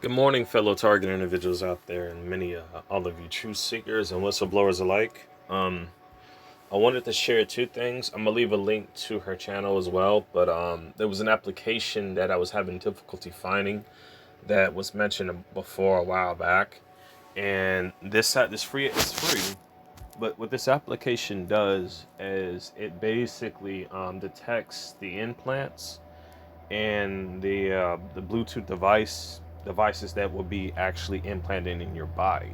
Good morning, fellow target individuals out there, and many all of you truth seekers and whistleblowers alike. I wanted to share two things. I'm gonna leave a link to her channel as well, but there was an application that I was having difficulty finding that was mentioned before a while back, and this free it's free. But what this application does is it basically detects the implants and the Bluetooth devices that will be actually implanted in your body.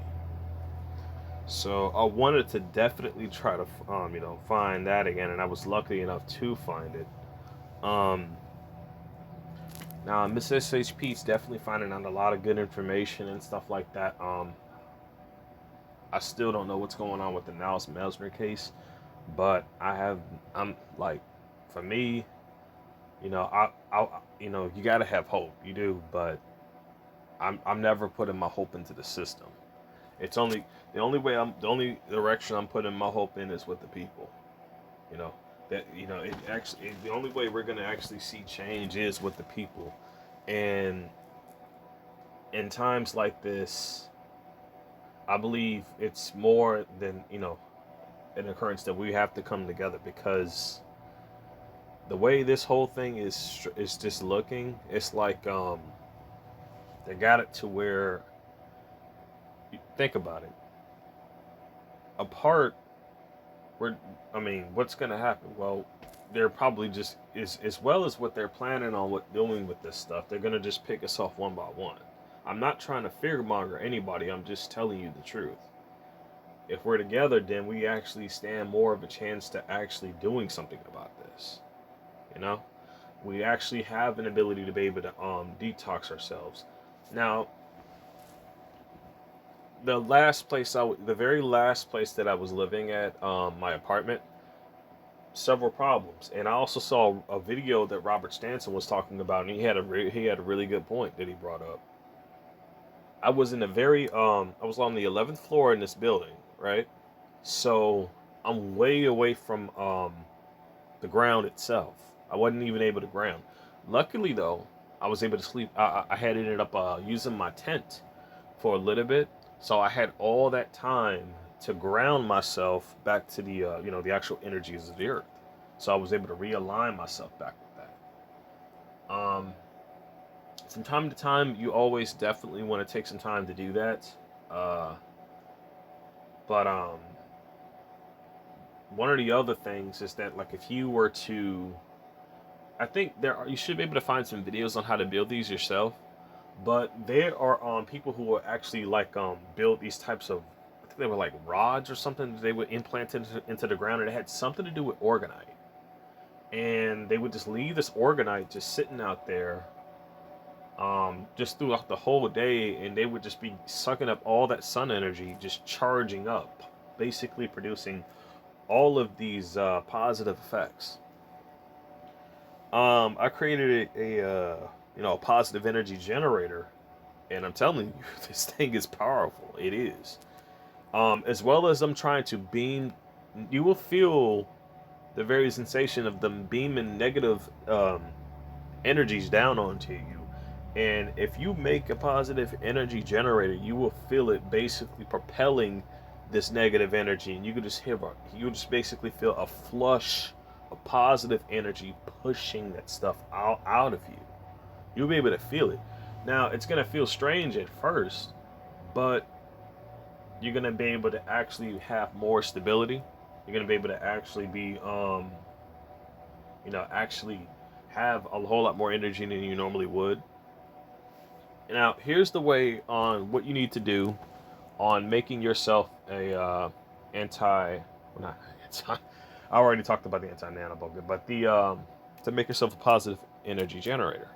So I wanted to definitely try to find that again, and I was lucky enough to find it. Um, Now Miss SHP is definitely finding out a lot of good information and stuff like that. I still don't know what's going on with the Niles Melsner case, but I'm like, for me, you got to have hope. You do, but I'm never putting my hope into the system. It's only the only direction I'm putting my hope in is with the people. You know the only way we're gonna actually see change is with the people, and in times like this, I believe it's more than an occurrence that we have to come together because the way this whole thing is just looking, it's like they got it to where think about it. Apart, we're I mean, what's gonna happen? Well, they're probably just as well as what they're planning on what doing with this stuff. They're gonna just pick us off one by one. I'm not trying to fearmonger anybody. I'm just telling you the truth. If we're together, then we actually stand more of a chance to actually doing something about this. You know, we actually have an ability to be able to detox ourselves. Now, the very last place that I was living at, my apartment, several problems. And I also saw a video that Robert Stanson was talking about, and he had a really good point that he brought up. I was on the 11th floor in this building, right? So I'm way away from the ground itself. I wasn't even able to ground. Luckily though, I was able to sleep. I had ended up using my tent for a little bit, so I had all that time to ground myself back to the actual energies of the earth. So I was able to realign myself back with that. From time to time, you always definitely want to take some time to do that. Uh, but One of the other things is that like if you were to, I think you should be able to find some videos on how to build these yourself. But there are people who will actually like build these types of, I think they were like rods or something that they would implant into the ground, and it had something to do with orgonite. And they would just leave this orgonite just sitting out there just throughout the whole day, and they would just be sucking up all that sun energy, just charging up, basically producing all of these positive effects. I created a positive energy generator, and I'm telling you, this thing is powerful. It is. As well as I'm trying to beam, you will feel the very sensation of them beaming negative energies down onto you. And if you make a positive energy generator, you will feel it basically propelling this negative energy, and you just basically feel a flush of positive energy pushing that stuff out of you. You'll be able to feel it. Now it's gonna feel strange at first, but you're gonna be able to actually have more stability. You're gonna be able to actually be actually have a whole lot more energy than you normally would. Now, here's the way on what you need to do on making yourself a anti, well, not anti. I already talked about the anti nanobug, but the to make yourself a positive energy generator.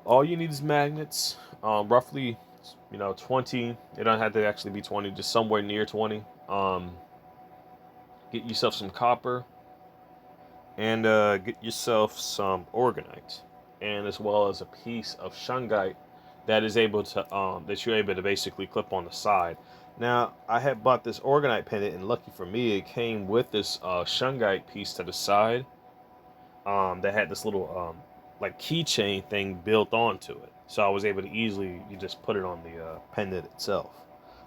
All you need is magnets, roughly, 20. They don't have to actually be 20, just somewhere near 20. Get yourself some copper, and get yourself some orgonite, and as well as a piece of shungite that you're able to basically clip on the side. Now, I had bought this orgonite pendant, and lucky for me, it came with this shungite piece to the side that had this little like keychain thing built onto it. So I was able to easily you just put it on the pendant itself.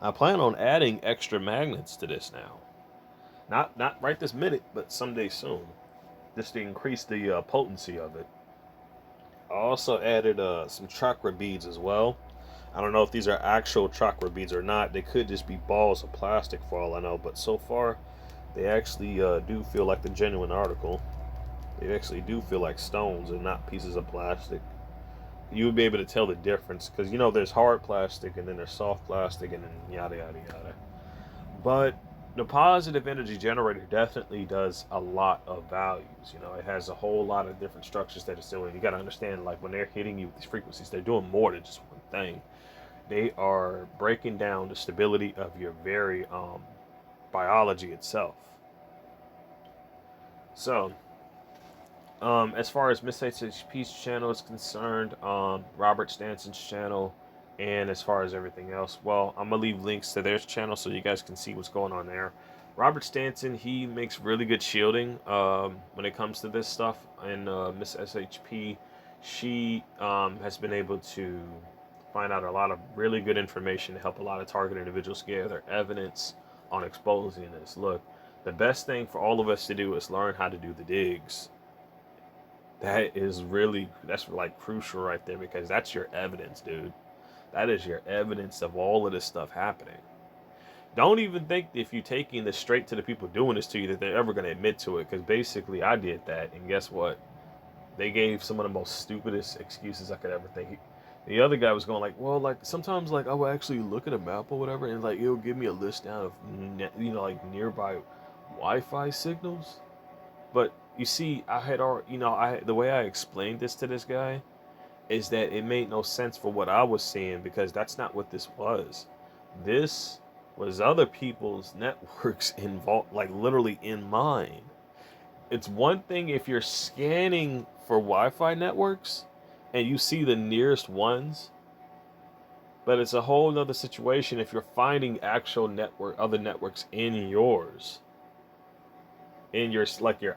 I plan on adding extra magnets to this now. Not right this minute, but someday soon, just to increase the potency of it. I also added some chakra beads as well. I don't know if these are actual chakra beads or not. They could just be balls of plastic for all I know, but so far they actually do feel like the genuine article. They actually do feel like stones and not pieces of plastic. You would be able to tell the difference because there's hard plastic and then there's soft plastic and then yada yada yada. But the positive energy generator definitely does a lot of values. It has a whole lot of different structures that it's doing. You got to understand, like when they're hitting you with these frequencies, they're doing more than just one thing. They are breaking down the stability of your very biology itself. So, as far as Miss HHP's channel is concerned, Robert Stanson's channel, and as far as everything else, well, I'm gonna leave links to their channel so you guys can see what's going on there. Robert Stanson, he makes really good shielding when it comes to this stuff, and Miss SHP, she has been able to find out a lot of really good information to help a lot of target individuals gather evidence on exposing this. Look, the best thing for all of us to do is learn how to do the digs. That's like crucial right there because that's your evidence, dude. That is your evidence of all of this stuff happening. Don't even think if you're taking this straight to the people doing this to you that they're ever going to admit to it, because basically I did that, and guess what? They gave some of the most stupidest excuses I could ever think. The other guy was going like, well, like sometimes like I will actually look at a map or whatever, and like it'll give me a list down of like nearby Wi-Fi signals. But you see, I had already, the way I explained this to this guy is that it made no sense for what I was seeing because that's not what this was. This was other people's networks involved, like literally in mine. It's one thing if you're scanning for Wi-Fi networks and you see the nearest ones, but it's a whole nother situation if you're finding actual other networks in yours, in your like your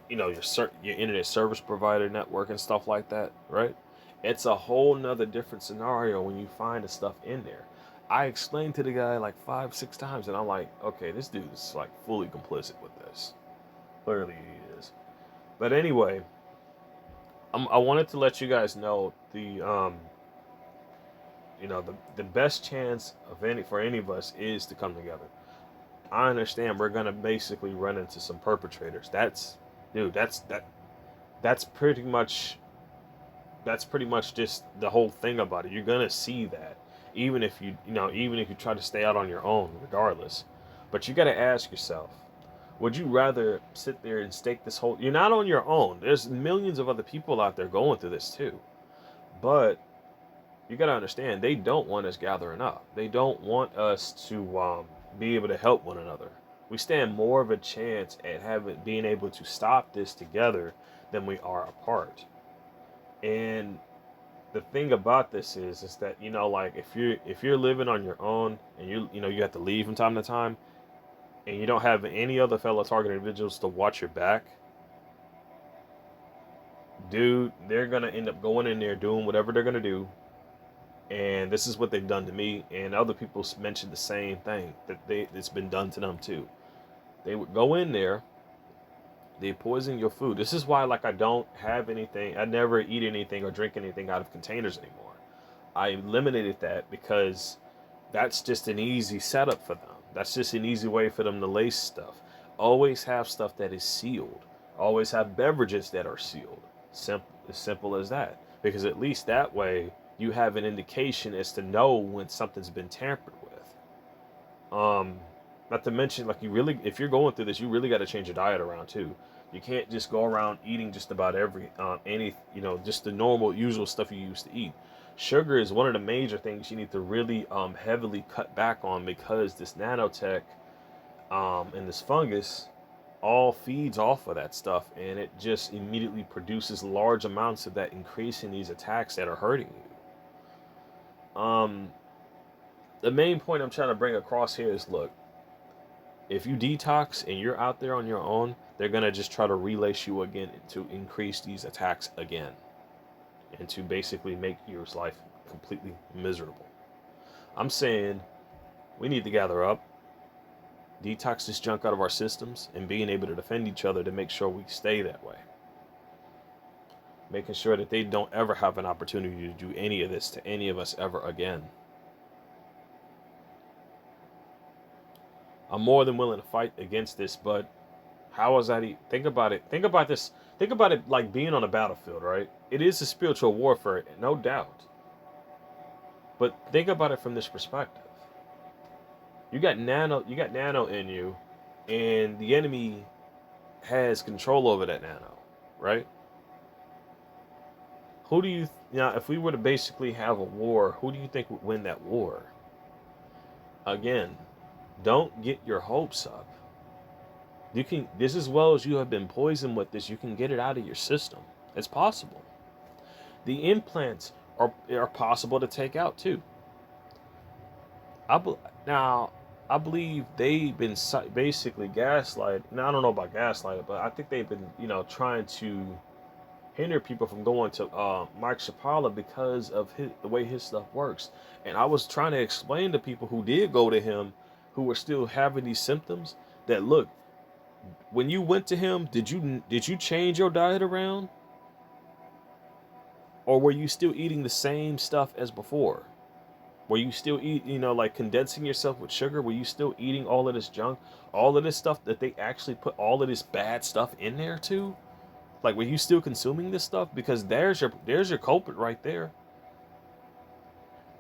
internet service provider network and stuff like that, right? It's a whole nother different scenario when you find the stuff in there. I explained to the guy like 5 6 times and I'm like, okay, this dude is like fully complicit with this. Clearly he is. But anyway, I wanted to let you guys know the best chance of any of us is to come together. I understand we're gonna basically run into some perpetrators. That's pretty much just the whole thing about it. You're gonna see that, even if you try to stay out on your own, regardless. But you got to ask yourself, would you rather sit there and stake this whole? You're not on your own. There's millions of other people out there going through this too. But you got to understand, they don't want us gathering up. They don't want us to be able to help one another. We stand more of a chance at being able to stop this together than we are apart. And the thing about this is that like if you're living on your own and you have to leave from time to time and you don't have any other fellow target individuals to watch your back, dude, they're gonna end up going in there doing whatever they're gonna do. And this is what they've done to me, and other people mentioned the same thing, that it's been done to them too. They would go in there, they poison your food. This is why, like, I don't have anything. I never eat anything or drink anything out of containers anymore. I eliminated that because that's just an easy setup for them. That's just an easy way for them to lace stuff. Always have stuff that is sealed. Always have beverages that are sealed. As simple as that. Because at least that way you have an indication as to know when something's been tampered with. Not to mention, like, if you're going through this, you really got to change your diet around too. You can't just go around eating just about just the normal, usual stuff you used to eat. Sugar is one of the major things you need to really heavily cut back on, because this nanotech and this fungus all feeds off of that stuff, and it just immediately produces large amounts of that, increasing these attacks that are hurting you. The main point I'm trying to bring across here is, look, if you detox and you're out there on your own, they're going to just try to relace you again to increase these attacks again. and to basically make your life completely miserable. I'm saying we need to gather up, detox this junk out of our systems, and being able to defend each other to make sure we stay that way. Making sure that they don't ever have an opportunity to do any of this to any of us ever again. I'm more than willing to fight against this, but how is that? Think about it. Think about this. Think about it like being on a battlefield, right? It is a spiritual warfare, no doubt. But think about it from this perspective. You got nano in you, and the enemy has control over that nano, right? Who do you now? If we were to basically have a war, who do you think would win that war? Again, don't get your hopes up. You can, just as well as you have been poisoned with this, you can get it out of your system. It's possible. The implants are possible to take out too. Now, I believe they've been basically gaslighted. Now, I don't know about gaslighted, but I think they've been, trying to hinder people from going to Mike Shapala because of the way his stuff works. And I was trying to explain to people who did go to him, who were still having these symptoms, that look, when you went to him, did you change your diet around, or were you still eating the same stuff as before? Were you still like condensing yourself with sugar? Were you still eating all of this junk, all of this stuff that they actually put all of this bad stuff in there too? Like, were you still consuming this stuff? Because there's your culprit right there.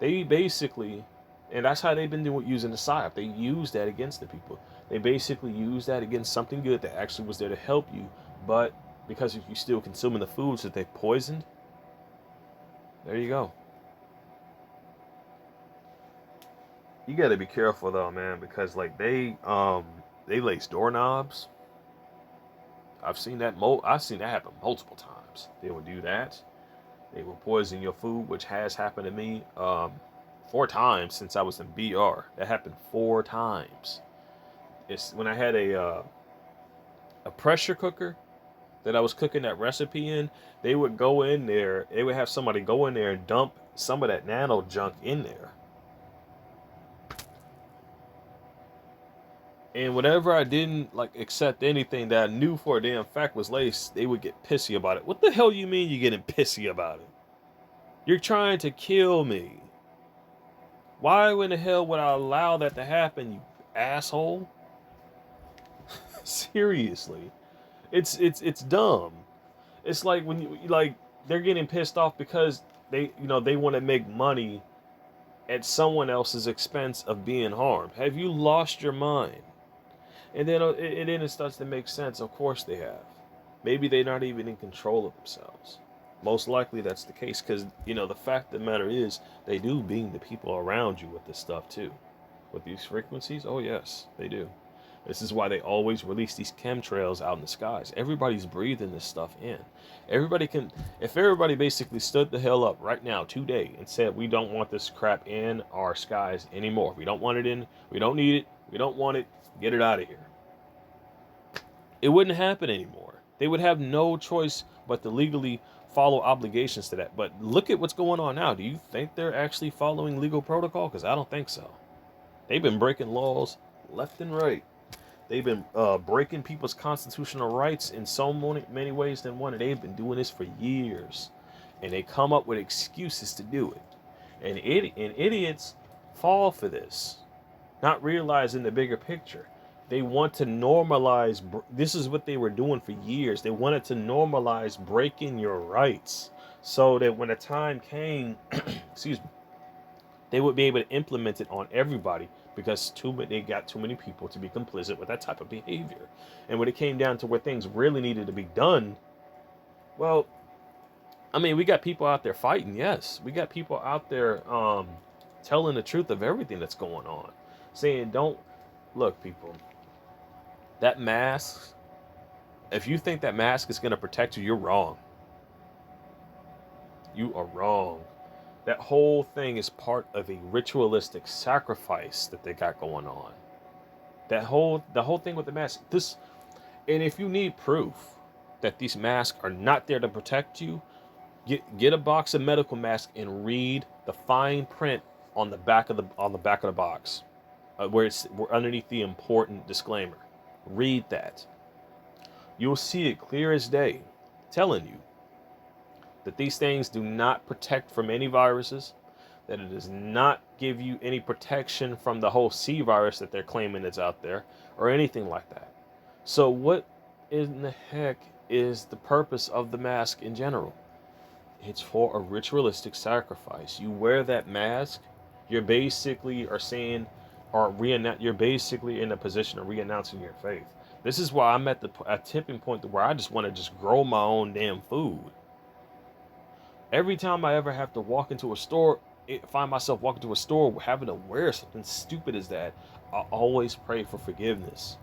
They basically, and that's how they've been using the psyop. They use that against the people. They basically use that against something good that actually was there to help you. But because if you're still consuming the foods that they poisoned, there you go. You got to be careful though, man, because like they lace doorknobs. I've seen that happen multiple times. They would do that. They will poison your food, which has happened to me 4 times since I was in BR. That happened 4 times. It's when I had a pressure cooker that I was cooking that recipe in. They would go in there. They would have somebody go in there and dump some of that nano junk in there. And whenever I didn't accept anything that I knew for a damn fact was laced, they would get pissy about it. What the hell you mean you getting pissy about it? You're trying to kill me. Why in the hell would I allow that to happen, you asshole? Seriously. It's dumb. It's like when you they're getting pissed off because they want to make money at someone else's expense of being harmed. Have you lost your mind? And then it starts to make sense. Of course they have. Maybe they're not even in control of themselves. Most likely that's the case, because the fact of the matter is they do beam the people around you with this stuff too, with these frequencies. Oh yes, they do. This is why they always release these chemtrails out in the skies. Everybody's breathing this stuff in. If everybody basically stood the hell up right now today and said we don't want this crap in our skies anymore. We don't want it in. We don't need it. We don't want it. Get it out of here. It wouldn't happen anymore. They would have no choice but to legally follow obligations to that. But look at what's going on now. Do you think they're actually following legal protocol? Because I don't think so. They've been breaking laws left and right. They've been breaking people's constitutional rights in so many ways than one. And they've been doing this for years. And they come up with excuses to do it. And idiots fall for this, not realizing the bigger picture. They want to normalize. This is what they were doing for years. They wanted to normalize breaking your rights so that when the time came, excuse me, they would be able to implement it on everybody, because they got too many people to be complicit with that type of behavior. And when it came down to where things really needed to be done, well, I mean, we got people out there fighting. Yes, we got people out there telling the truth of everything that's going on, saying, don't look, people. That mask, if you think that mask is going to protect you, you're wrong. You are wrong. That whole thing is part of a ritualistic sacrifice that they got going on. The whole thing with the mask. And if you need proof that these masks are not there to protect you, Get a box of medical masks and read the fine print on the back of the box, where it's underneath the important disclaimer. Read that. You'll see it clear as day, telling you that these things do not protect from any viruses, that it does not give you any protection from the whole C virus that they're claiming is out there, or anything like that. So what in the heck is the purpose of the mask in general? It's for a ritualistic sacrifice. You wear that mask, you're basically are saying, or you're basically in a position of re-announcing your faith. This is why I'm at a tipping point where I just want to just grow my own damn food. Every time I ever have to walk into a store, find myself walking to a store having to wear something stupid as that, I always pray for forgiveness.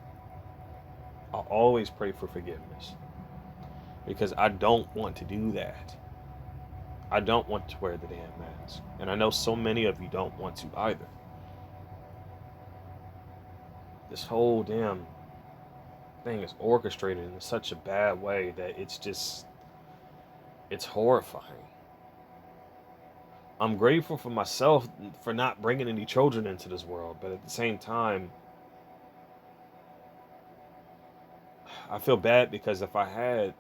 I always pray for forgiveness. Because I don't want to do that. I don't want to wear the damn mask. And I know so many of you don't want to either. This whole damn thing is orchestrated in such a bad way that it's horrifying. I'm grateful for myself for not bringing any children into this world, but at the same time, I feel bad because if I had,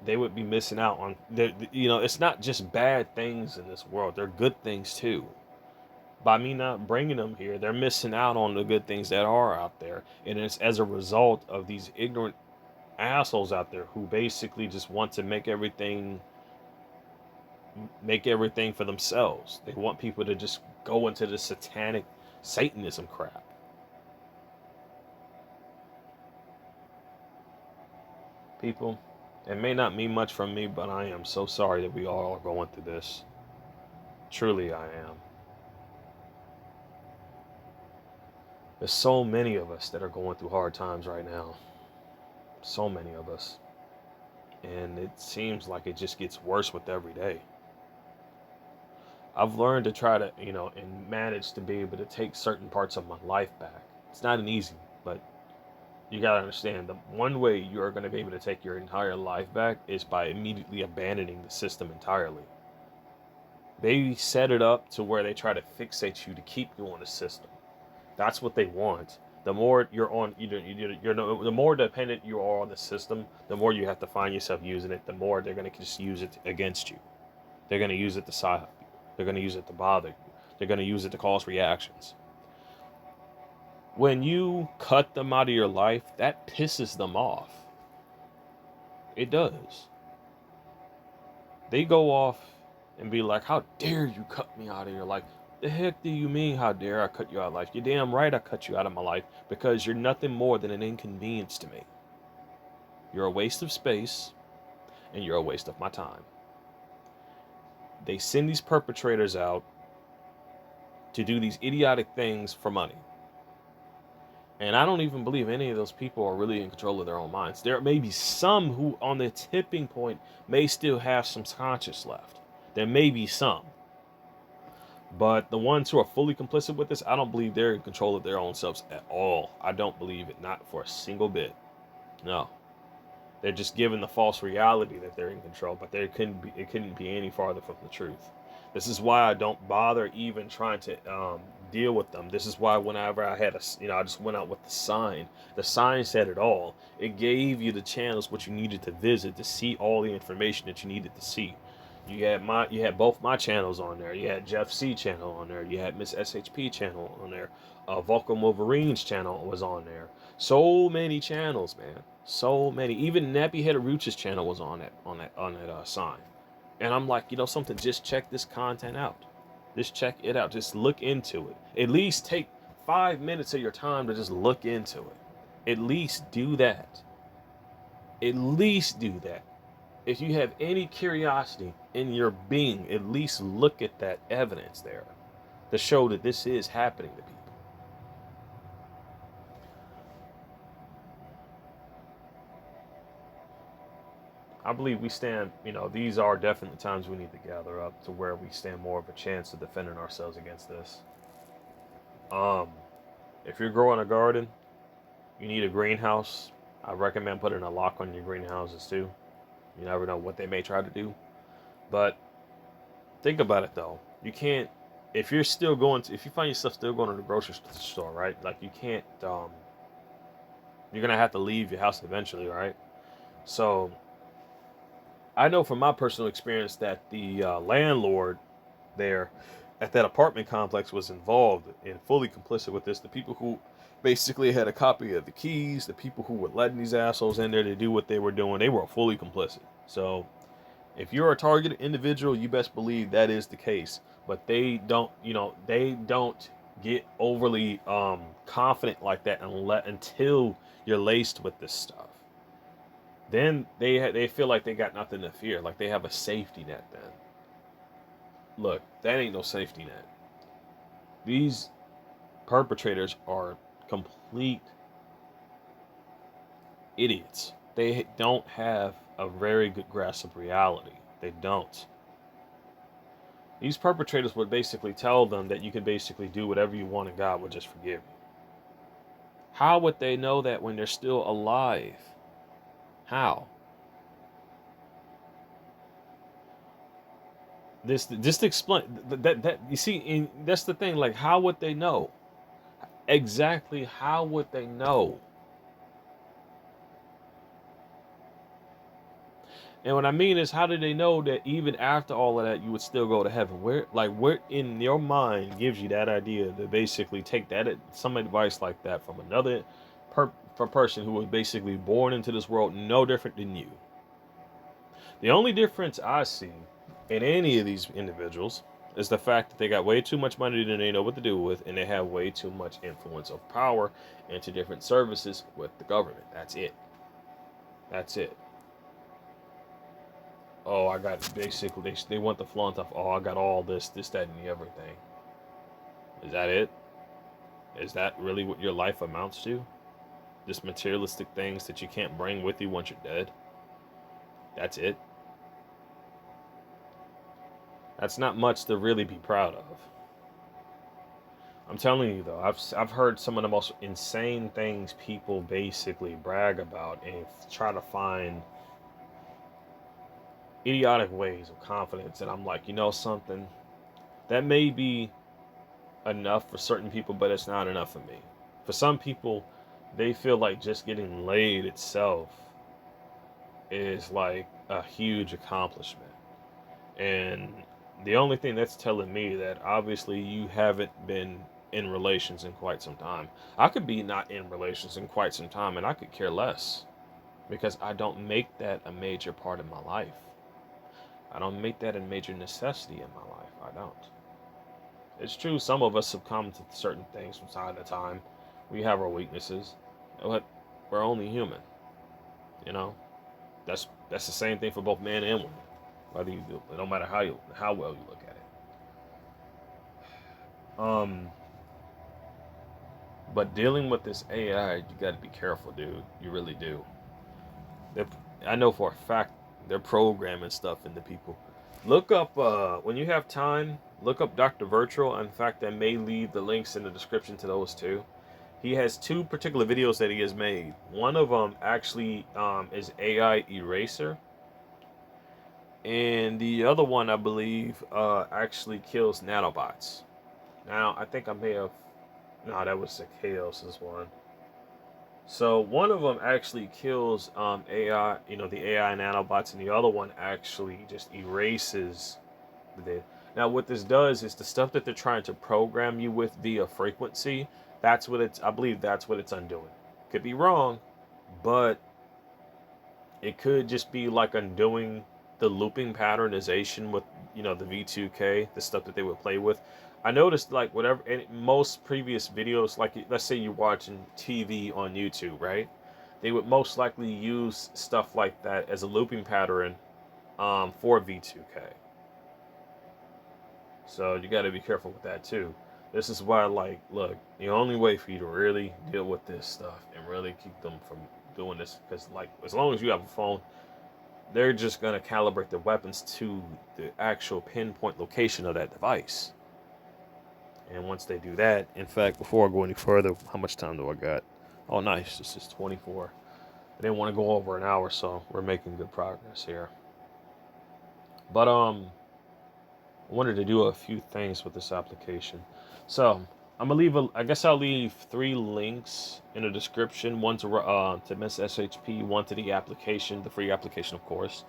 they would be missing out on, it's not just bad things in this world. They're good things too. By me not bringing them here, they're missing out on the good things that are out there. And it's as a result of these ignorant assholes out there who basically just want to make everything for themselves. They want people to just go into the satanic Satanism crap. People, it may not mean much from me, but I am so sorry that we all are going through this. Truly, I am. There's so many of us that are going through hard times right now. So many of us. And it seems like it just gets worse with every day. I've learned to try to, and manage to be able to take certain parts of my life back. It's not an easy, but you got to understand the one way you're going to be able to take your entire life back is by immediately abandoning the system entirely. They set it up to where they try to fixate you to keep you on the system. That's what they want. The more you're on, the more dependent you are on the system, the more you have to find yourself using it. The more they're going to just use it against you. They're going to use it to side you. They're going to use it to bother you. They're going to use it to cause reactions. When you cut them out of your life, that pisses them off. It does. They go off and be like, how dare you cut me out of your life? The heck do you mean, how dare I cut you out of life? You're damn right I cut you out of my life because you're nothing more than an inconvenience to me. You're a waste of space and you're a waste of my time. They send these perpetrators out to do these idiotic things for money. And I don't even believe any of those people are really in control of their own minds. There may be some who on the tipping point may still have some conscience left. There may be some. But the ones who are fully complicit with this, I don't believe they're in control of their own selves at all. I don't believe it, not for a single bit. No. They're just given the false reality that they're in control, but it couldn't be any farther from the truth. This is why I don't bother even trying to deal with them. This is why whenever I had I just went out with the sign. The sign said it all. It gave you the channels what you needed to visit to see all the information that you needed to see. You had both my channels on there. You had Jeff C channel on there. You had Miss SHP channel on there. Vulcan Wolverine's channel was on there. So many channels, man. So many. Even Nappy Head Rooch's channel was on that sign. And I'm like, something, just check this content out. Just check it out. Just look into it. At least take 5 minutes of your time to just look into it. At least do that. At least do that. If you have any curiosity in your being, at least look at that evidence there to show that this is happening to people. I believe we stand, these are definitely times we need to gather up to where we stand more of a chance of defending ourselves against this. If you're growing a garden, you need a greenhouse. I recommend putting a lock on your greenhouses too. You never know what they may try to do. But think about it though. You can't if you're still going to if you find yourself still going to the grocery store, right? Like you can't you're gonna have to leave your house eventually, right? So I know from my personal experience that the landlord there at that apartment complex was involved and fully complicit with this. The people who basically had a copy of the keys, the people who were letting these assholes in there to do what they were doing, they were fully complicit. So if you're a targeted individual, you best believe that is the case. But they don't, they don't get overly confident like that until you're laced with this stuff. Then they feel like they got nothing to fear, like they have a safety net. Then look, that ain't no safety net. These perpetrators are complete idiots. They don't have a very good grasp of reality. They don't. These perpetrators would basically tell them that you can basically do whatever you want and God will just forgive you. How would they know that when they're still alive? How? This just explain that you see, that's the thing. Like, how would they know? Exactly, how would they know? And what I mean is, how did they know that even after all of that, you would still go to heaven? Where in your mind gives you that idea to basically take that some advice like that from another person who was basically born into this world no different than you? The only difference I see in any of these individuals is the fact that they got way too much money than they know what to do with, and they have way too much influence of power into different services with the government. That's it. That's it. Oh, I got basically they want the flaunt of, oh, I got all this, that, and the everything. Is that it? Is that really what your life amounts to? Just materialistic things that you can't bring with you once you're dead? That's it? That's not much to really be proud of. I'm telling you though, I've heard some of the most insane things people basically brag about and try to find idiotic ways of confidence, and I'm like, you know something? That may be enough for certain people, but it's not enough for me. For some people, they feel like just getting laid itself is like a huge accomplishment. And the only thing that's telling me that obviously you haven't been in relations in quite some time. I could be not in relations in quite some time and I could care less because I don't make that a major part of my life. I don't make that a major necessity in my life. I don't. It's true, some of us succumb to certain things from time to time. We have our weaknesses, but we're only human. You know, that's the same thing for both men and women. Whether you do, no matter how well you look at it. But dealing with this AI, you got to be careful, dude. You really do. They're, I know for a fact they're programming stuff into people. Look up when you have time. Look up Dr. Virtual. In fact, I may leave the links in the description to those two. He has two particular videos that he has made. One of them actually is AI Eraser, and the other one, I believe, actually kills nanobots. Now, I think I may have. No, that was Zacchaeus' one. So one of them actually kills AI, the AI nanobots, and the other one actually just erases the data. Now, what this does is the stuff that they're trying to program you with via frequency. That's what it's. I believe that's what it's undoing. Could be wrong, but it could just be like undoing the looping patternization with the V2K, the stuff that they would play with. I noticed like whatever in most previous videos, like let's say you're watching TV on YouTube, right? They would most likely use stuff like that as a looping pattern for V2K. So you got to be careful with that too. This is why, like, look, the only way for you to really deal with this stuff and really keep them from doing this, because like as long as you have a phone, they're just gonna calibrate the weapons to the actual pinpoint location of that device. And once they do that, in fact, before I go any further, how much time do I got? Oh, nice. This is 24. I didn't want to go over an hour, so we're making good progress here. But I wanted to do a few things with this application. So I'm gonna leave I guess I'll leave 3 links in the description. One to Miss SHP, one to the application, the free application, of course,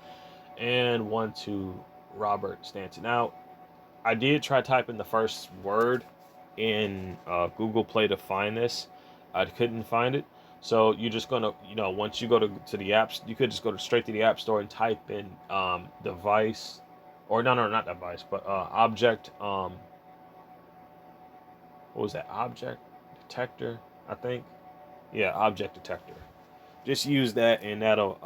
and one to Robert Stanton. Now, I did try typing the first word in Google Play to find this. I couldn't find it. So you're just gonna, once you go to the apps, you could just go straight to the App Store and type in device, or no, not device, but object. What was that? Object detector, I think. Yeah, object detector. Just use that, and that'll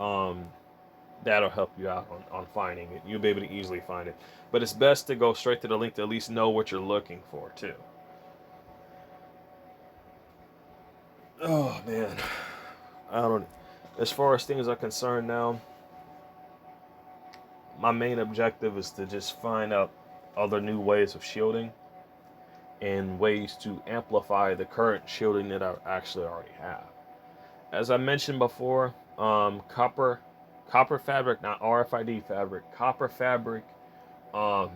help you out on finding it. You'll be able to easily find it. But it's best to go straight to the link to at least know what you're looking for too. Oh man, I don't. As far as things are concerned now, my main objective is to just find out other new ways of shielding and ways to amplify the current shielding that I actually already have. As I mentioned before, copper fabric, not RFID fabric, copper fabric, um,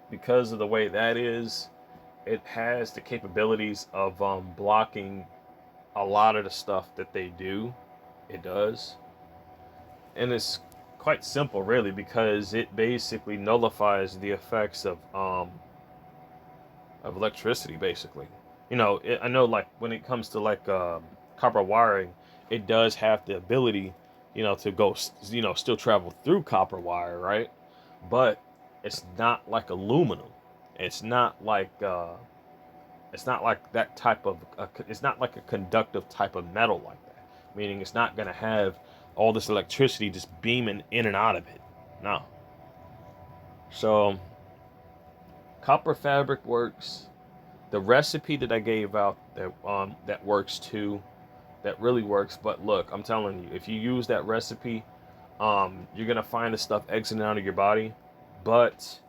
because of the way that is, it has the capabilities of blocking a lot of the stuff that they do. It does, and it's quite simple, really, because it basically nullifies the effects of electricity, basically. I know, like, when it comes to like copper wiring, it does have the ability, to go, still travel through copper wire, right? But it's not like aluminum. It's not like that type of. It's not like a conductive type of metal like that. Meaning, it's not gonna have all this electricity just beaming in and out of it. No. So copper fabric works. The recipe that I gave out that works too. That really works. But look, I'm telling you, if you use that recipe, you're gonna find the stuff exiting out of your body. But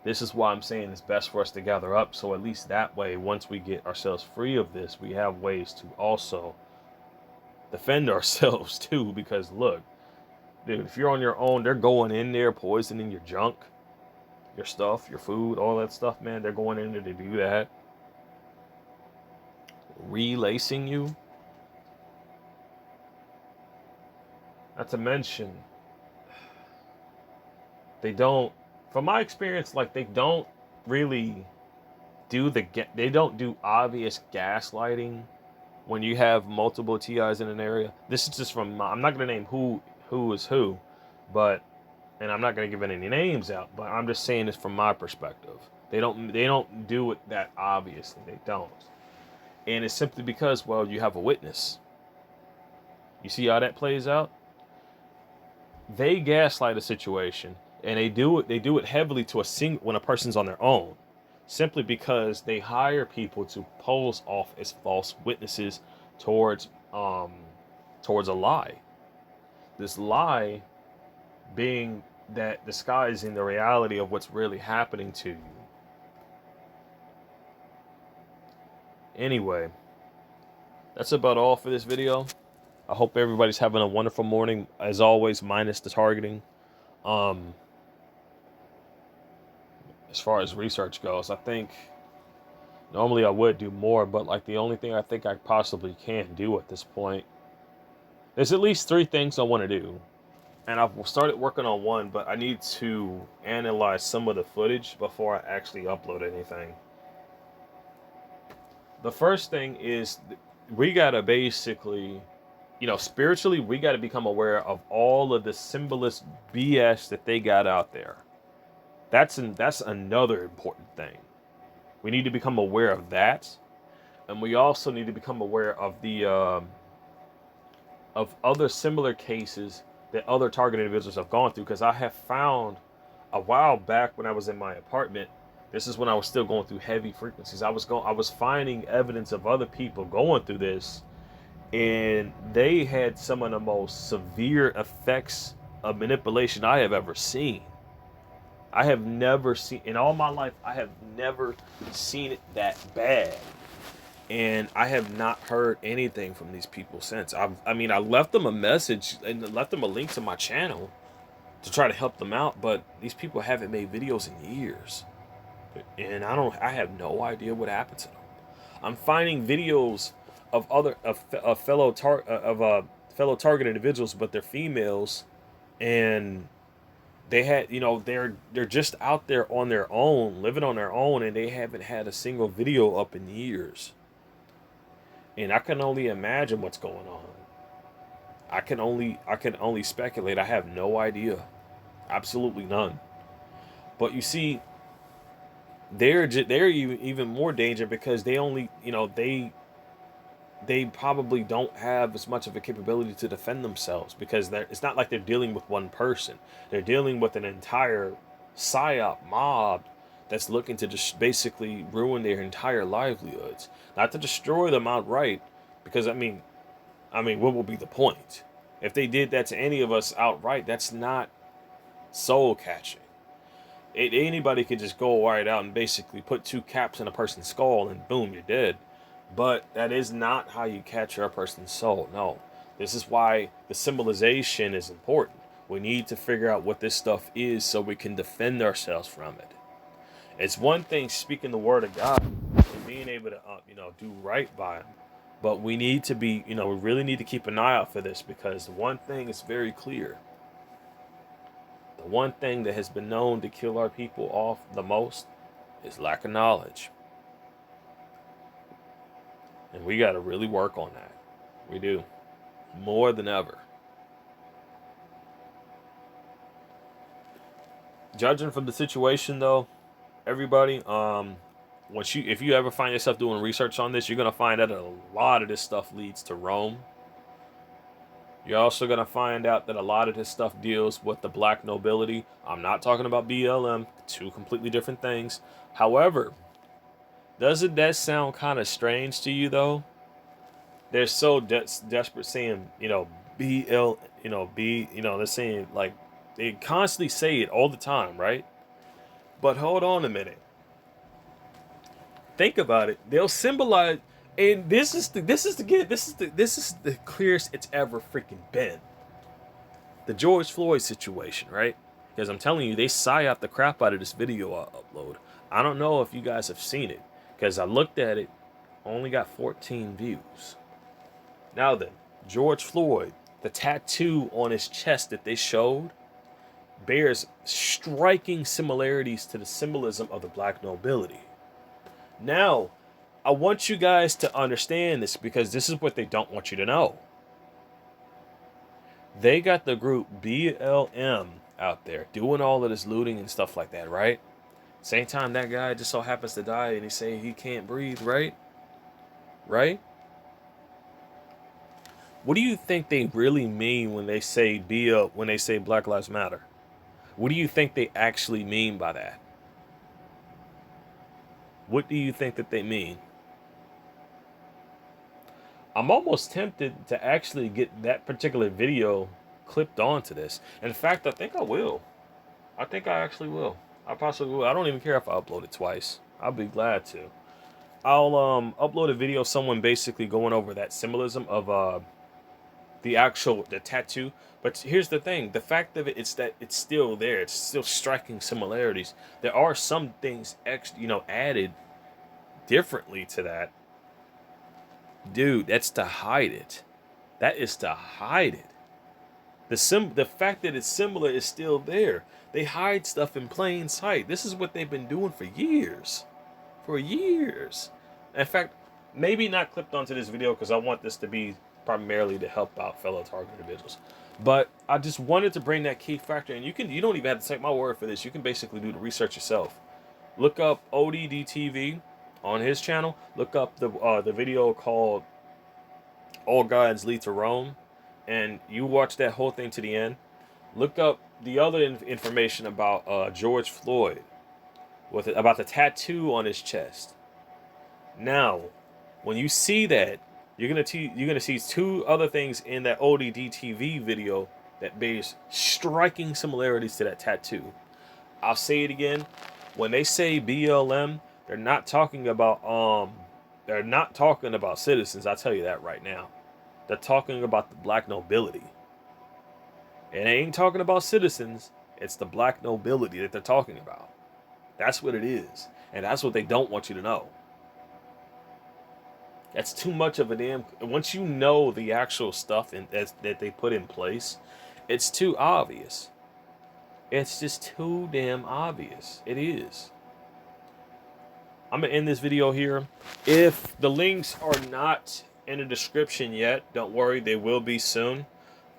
this is why I'm saying it's best for us to gather up. So at least that way, once we get ourselves free of this, we have ways to also defend ourselves too. Because look, dude, if you're on your own, they're going in there poisoning your junk, your stuff, your food, all that stuff, man. They're going in there to do that. Relacing you. Not to mention, they don't, from my experience, like, they don't really they don't do obvious gaslighting when you have multiple TIs in an area. This is just I'm not going to name who is who, but, and I'm not going to give any names out, but I'm just saying this from my perspective. They don't do it that obviously. They don't. And it's simply because, well, you have a witness. You see how that plays out? They gaslight a situation, and they do it heavily to when a person's on their own, simply because they hire people to pose off as false witnesses towards towards a lie. This lie being that disguising the reality of what's really happening to you. Anyway, that's about all for this video. I hope everybody's having a wonderful morning, as always, minus the targeting. As far as research goes, I think normally I would do more, but like the only thing I think I possibly can do at this point, there's at least 3 things I want to do. And I've started working on one, but I need to analyze some of the footage before I actually upload anything. The first thing is we got to basically, spiritually, we got to become aware of all of the symbolist BS that they got out there. That's another important thing. We need to become aware of that, and we also need to become aware of the of other similar cases that other target individuals have gone through. Because I have found a while back when I was in my apartment, this is when I was still going through heavy frequencies. I was finding evidence of other people going through this, and they had some of the most severe effects of manipulation I have ever seen. I have never seen, in all my life, I have never seen it that bad. And I have not heard anything from these people since. I left them a message and left them a link to my channel, to try to help them out, but these people haven't made videos in years, and I have no idea what happened to them. I'm finding videos of fellow target individuals, but they're females, and they had, they're just out there on their own, living on their own, and they haven't had a single video up in years. And I can only imagine what's going on. I can only speculate. I have no idea, absolutely none. But you see, they're even more danger because they only, they probably don't have as much of a capability to defend themselves, because it's not like they're dealing with one person. They're dealing with an entire psyop mob that's looking to just basically ruin their entire livelihoods. Not to destroy them outright, because I mean, what will be the point? If they did that to any of us outright, that's not soul catching. Anybody could just go right out and basically put two caps in a person's skull and boom, you're dead. But that is not how you capture a person's soul. No. This is why the symbolization is important. We need to figure out what this stuff is so we can defend ourselves from it. It's one thing speaking the word of God and being able to, do right by Him. But we need to be, we really need to keep an eye out for this, because the one thing is very clear. The one thing that has been known to kill our people off the most is lack of knowledge. And we got to really work on that. We do. More than ever. Judging from the situation, though, everybody, if you ever find yourself doing research on this, you're going to find out that a lot of this stuff leads to Rome. You're also going to find out that a lot of this stuff deals with the black nobility. I'm not talking about BLM, two completely different things. However, doesn't that sound kind of strange to you, though? They're so desperate saying, BL, B, they're saying, like, they constantly say it all the time, right? But hold on a minute. Think about it. They'll symbolize, and this is the clearest it's ever freaking been. The George Floyd situation, right? Because I'm telling you, they psyop the crap out of this video I upload. I don't know if you guys have seen it, because I looked at it, only got 14 views. Now then, George Floyd, the tattoo on his chest that they showed bears striking similarities to the symbolism of the black nobility. Now, I want you guys to understand this, because this is what they don't want you to know. They got the group BLM out there doing all of this looting and stuff like that, right? Same time that guy just so happens to die and he say he can't breathe, right? Right? What do you think they really mean when they say Black Lives Matter? What do you think they actually mean by that? What do you think that they mean? I'm almost tempted to actually get that particular video clipped onto this. In fact, I think I will. I think I actually will. I possibly will. I don't even care if I upload it twice. I'll be glad to. I'll upload a video of someone basically going over that symbolism of the tattoo. But here's the thing: the fact of it, it's that it's still there. It's still striking similarities. There are some things added differently to that. Dude, that's to hide it. That is to hide it. The fact that it's similar is still there. They hide stuff in plain sight. This is what they've been doing for years. For years. In fact, maybe not clipped onto this video, because I want this to be primarily to help out fellow target individuals. But I just wanted to bring that key factor, and you don't even have to take my word for this. You can basically do the research yourself. Look up ODDTV on his channel. Look up the video called All Guides Lead to Rome, and you watch that whole thing to the end. Look up the other information about George Floyd, about the tattoo on his chest. Now, when you see that, you're gonna see two other things in that ODDTV video that bears striking similarities to that tattoo. I'll say it again. When they say BLM, they're not talking about citizens. I'll tell you that right now. They're talking about the black nobility. And they ain't talking about citizens. It's the black nobility that they're talking about. That's what it is. And that's what they don't want you to know. That's too much of a damn. Once you know the actual stuff that they put in place, it's too obvious. It's just too damn obvious. It is. I'm going to end this video here. If the links are not in the description yet, don't worry, they will be soon.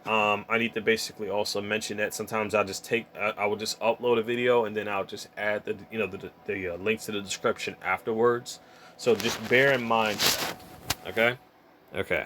I need to basically also mention that sometimes I just I will just upload a video and then I'll just add the links to the description afterwards. So just bear in mind that. Okay? Okay.